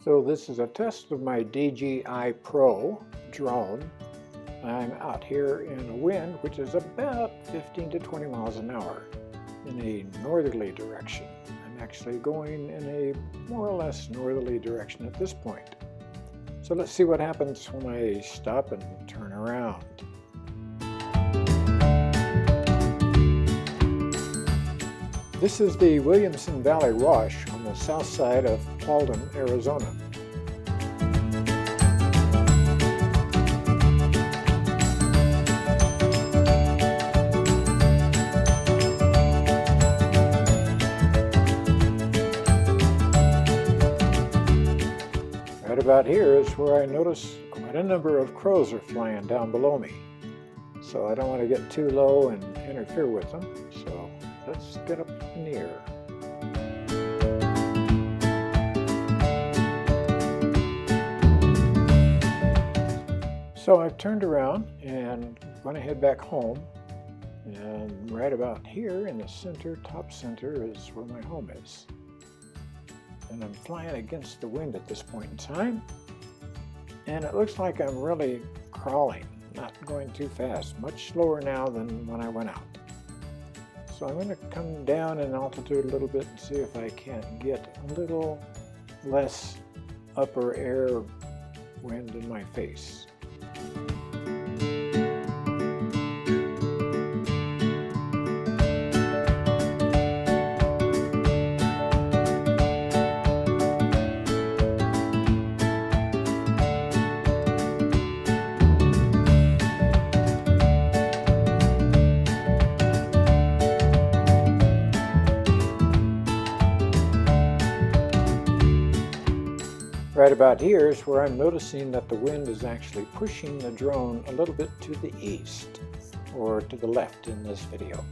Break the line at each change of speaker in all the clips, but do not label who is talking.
So this is a test of my DJI Pro drone. I'm out here in a wind which is about 15 to 20 miles an hour in a northerly direction. I'm actually going in a more or less northerly direction at this point. So let's see what happens when I stop and turn around. This is the Williamson Valley Wash on the south side of Paulden, Arizona. Right about here is where I notice quite a number of crows are flying down below me. So I don't want to get too low and interfere with them. So let's get up in the air. So I've turned around and going to head back home, and right about here in the center, top center, is where my home is. And I'm flying against the wind at this point in time, and it looks like I'm really crawling, not going too fast, much slower now than when I went out. So I'm going to come down in altitude a little bit and see if I can't get a little less upper air wind in my face. Right about here is where I'm noticing that the wind is actually pushing the drone a little bit to the east, or to the left in this video.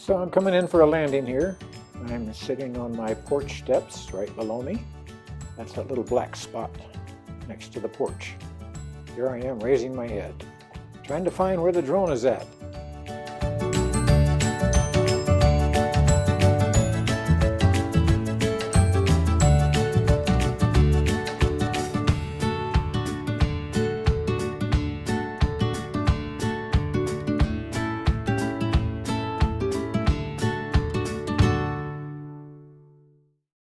So I'm coming in for a landing here. I'm sitting on my porch steps right below me. That's that little black spot next to the porch. Here I am raising my head, trying to find where the drone is at.